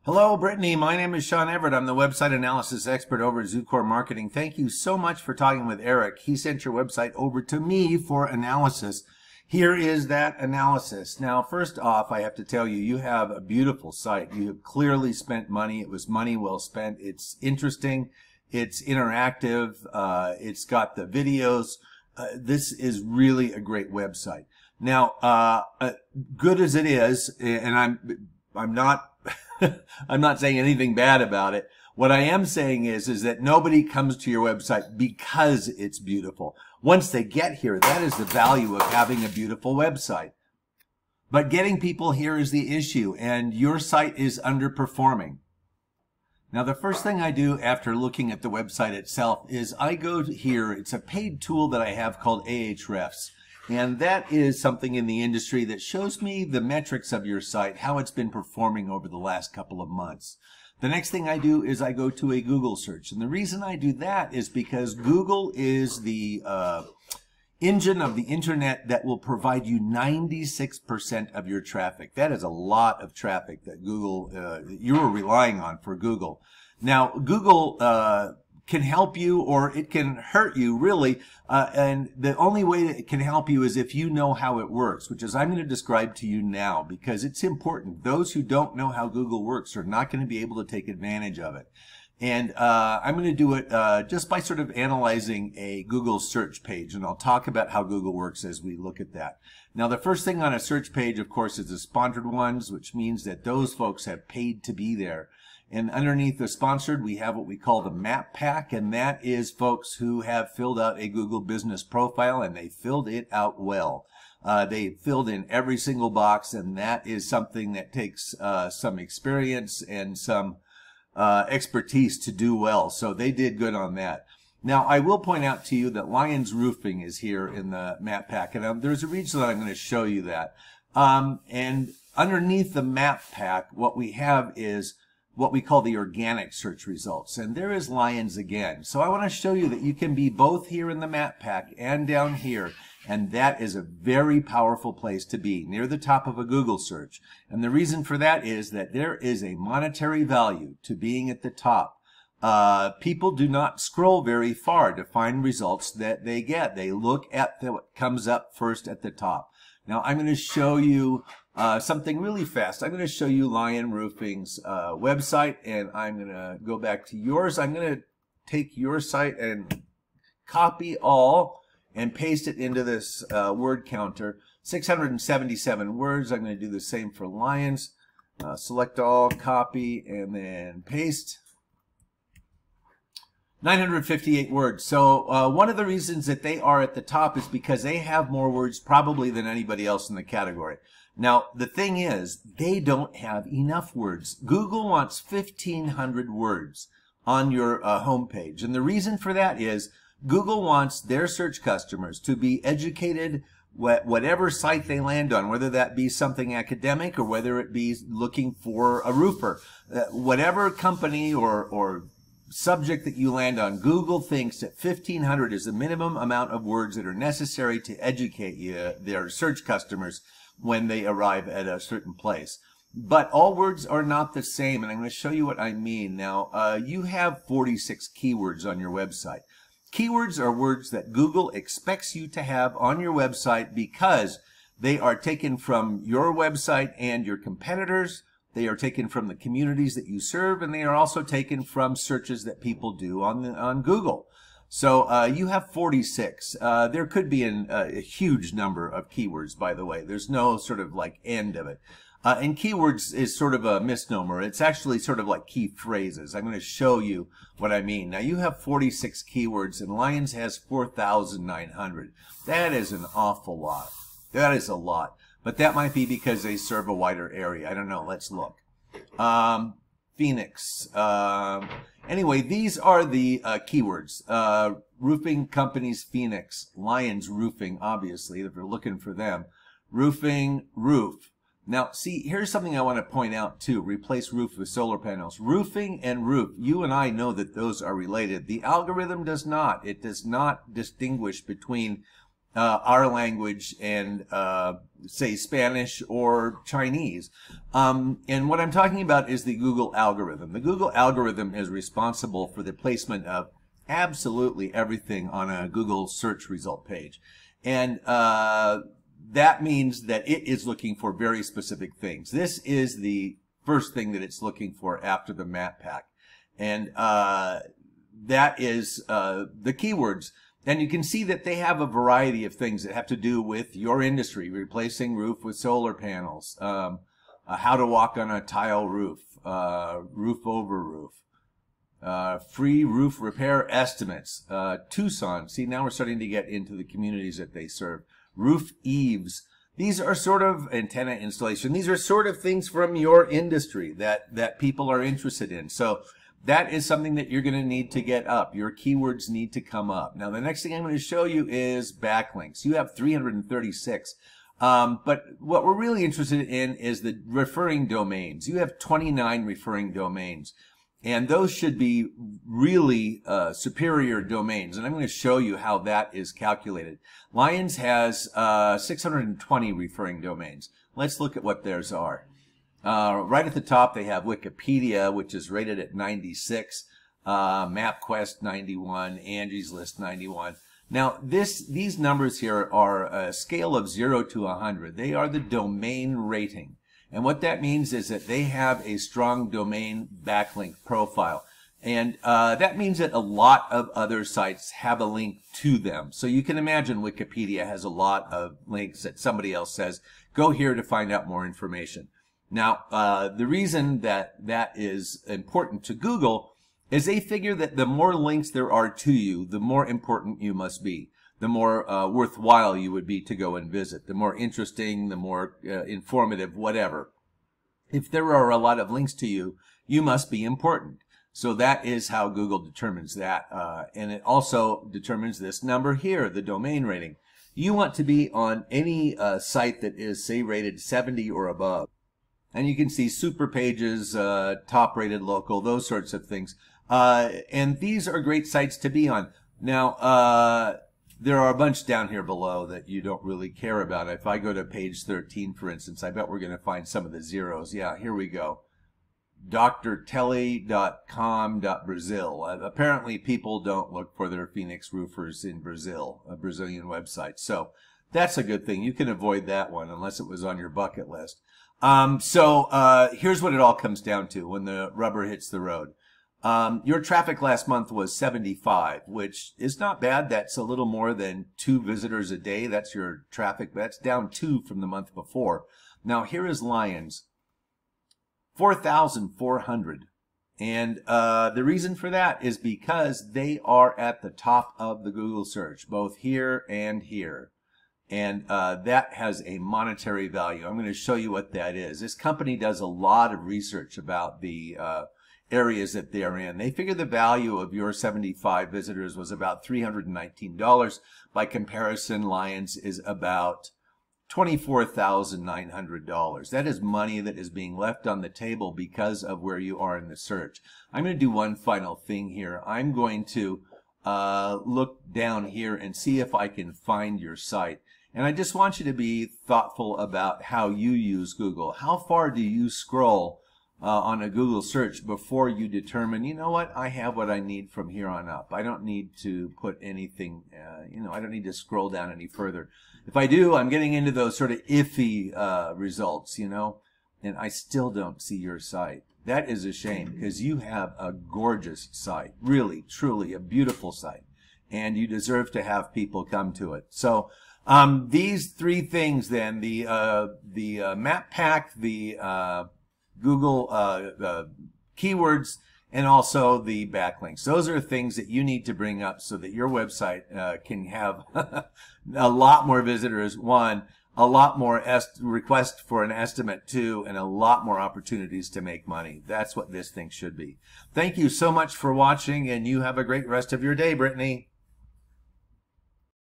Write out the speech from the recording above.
Hello, Brittany. My name is Sean Everett. I'm the website analysis expert over at Zucore Marketing. Thank you so much for talking with Eric. He sent your website over to me for analysis. Here is that analysis. Now, first off, I have to tell you, you have a beautiful site. You have clearly spent money. It was money well spent. It's interesting. It's interactive. It's got the videos. This is really a great website. Now, good as it is, and I'm not I'm not saying anything bad about it. What I am saying is that nobody comes to your website because it's beautiful. Once they get here, that is the value of having a beautiful website. But getting people here is the issue, and your site is underperforming. Now, the first thing I do after looking at the website itself is I go to here. It's a paid tool that I have called Ahrefs. And that is something in the industry that shows me the metrics of your site, how it's been performing over the last couple of months. The next thing I do is I go to a Google search. And the reason I do that is because Google is the engine of the internet that will provide you 96% of your traffic. That is a lot of traffic that Google, you're relying on for Google. Now, Google can help you or it can hurt you, really. And the only way that it can help you is if you know how it works, which is I'm going to describe to you now because it's important. Those who don't know how Google works are not going to be able to take advantage of it. And I'm going to do it just by sort of analyzing a Google search page. And I'll talk about how Google works as we look at that. Now, the first thing on a search page, of course, is the sponsored ones, which means that those folks have paid to be there. And underneath the sponsored, we have what we call the map pack, and that is folks who have filled out a Google business profile, and they filled it out well. They filled in every single box, and that is something that takes some experience and some expertise to do well. So they did good on that. Now, I will point out to you that Lions Roofing is here in the map pack, and there's a reason that I'm going to show you that. And underneath the map pack, what we have is what we call the organic search results. And there is Lions again. So I want to show you that you can be both here in the map pack and down here. And that is a very powerful place to be, near the top of a Google search. And the reason for that is that there is a monetary value to being at the top. People do not scroll very far to find results that they get. They look at what comes up first at the top. Now I'm going to show you something really fast. I'm going to show you Lion Roofing's website, and I'm going to go back to yours. I'm going to take your site and copy all and paste it into this word counter. 677 words. I'm going to do the same for Lions. Select all, copy, and then paste. 958 words. So one of the reasons that they are at the top is because they have more words probably than anybody else in the category. Now, the thing is, they don't have enough words. Google wants 1,500 words on your homepage. And the reason for that is Google wants their search customers to be educated whatever site they land on, whether that be something academic or whether it be looking for a roofer. Whatever company or subject that you land on, Google thinks that 1,500 is the minimum amount of words that are necessary to educate their search customers when they arrive at a certain place. But all words are not the same, and I'm going to show you what I mean. Now, you have 46 keywords on your website. Keywords are words that Google expects you to have on your website because they are taken from your website and your competitors. They are taken from the communities that you serve, and they are also taken from searches that people do on Google. So you have 46. There could be a huge number of keywords, by the way. There's no sort of like end of it. And keywords is sort of a misnomer. It's actually sort of like key phrases. I'm going to show you what I mean. Now, you have 46 keywords, and Lions has 4,900. That is an awful lot. That is a lot. But that might be because they serve a wider area. I don't know. Let's look. Phoenix. Anyway, these are the keywords. Roofing companies, Phoenix. Lions Roofing, obviously, if you're looking for them. Roofing, roof. Now, see, here's something I want to point out, too. Replace roof with solar panels. Roofing and roof. You and I know that those are related. The algorithm does not. It does not distinguish between our language and say Spanish or Chinese. And what I'm talking about is the Google algorithm. The Google algorithm is responsible for the placement of absolutely everything on a Google search result page. And that means that it is looking for very specific things. This is the first thing that it's looking for after the map pack. And that is the keywords. And you can see that they have a variety of things that have to do with your industry, replacing roof with solar panels, how to walk on a tile roof, roof over roof, free roof repair estimates, Tucson. See, now we're starting to get into the communities that they serve. Roof eaves. These are sort of antenna installation. These are sort of things from your industry that people are interested in. So that is something that you're going to need to get up. Your keywords need to come up. Now, the next thing I'm going to show you is backlinks. You have 336. But what we're really interested in is the referring domains. You have 29 referring domains. And those should be really superior domains. And I'm going to show you how that is calculated. Lions has 620 referring domains. Let's look at what theirs are. Right at the top, they have Wikipedia, which is rated at 96, MapQuest 91, Angie's List 91. Now, these numbers here are a scale of 0 to 100. They are the domain rating. And what that means is that they have a strong domain backlink profile. And that means that a lot of other sites have a link to them. So you can imagine Wikipedia has a lot of links that somebody else says, go here to find out more information. Now, the reason that that is important to Google is they figure that the more links there are to you, the more important you must be, the more worthwhile you would be to go and visit, the more interesting, the more informative, whatever. If there are a lot of links to you, you must be important. So that is how Google determines that. And it also determines this number here, the domain rating. You want to be on any site that is, say, rated 70 or above. And you can see super pages, top rated local, those sorts of things. And these are great sites to be on. Now, there are a bunch down here below that you don't really care about. If I go to page 13, for instance, I bet we're going to find some of the zeros. Yeah, here we go. drtele.com.brazil. Apparently, people don't look for their Phoenix roofers in Brazil, a Brazilian website. So that's a good thing. You can avoid that one unless it was on your bucket list. Here's what it all comes down to when the rubber hits the road. Your traffic last month was 75, which is not bad. That's a little more than 2 visitors a day. That's your traffic. That's down 2 from the month before. Now, here is Lions, 4,400. And the reason for that is because they are at the top of the Google search, both here and here. And that has a monetary value. I'm going to show you what that is. This company does a lot of research about the areas that they're in. They figure the value of your 75 visitors was about $319. By comparison, Lions is about $24,900. That is money that is being left on the table because of where you are in the search. I'm going to do one final thing here. I'm going to look down here and see if I can find your site. And I just want you to be thoughtful about how you use Google. How far do you scroll on a Google search before you determine, you know what, I have what I need from here on up. I don't need to put anything, I don't need to scroll down any further. If I do, I'm getting into those sort of iffy results, and I still don't see your site. That is a shame because you have a gorgeous site, really, truly a beautiful site, and you deserve to have people come to it. So these 3 things then, the map pack, the Google keywords, and also the backlinks. Those are things that you need to bring up so that your website can have a lot more visitors, 1, a lot more requests for an estimate, 2, and a lot more opportunities to make money. That's what this thing should be. Thank you so much for watching, and you have a great rest of your day, Brittany.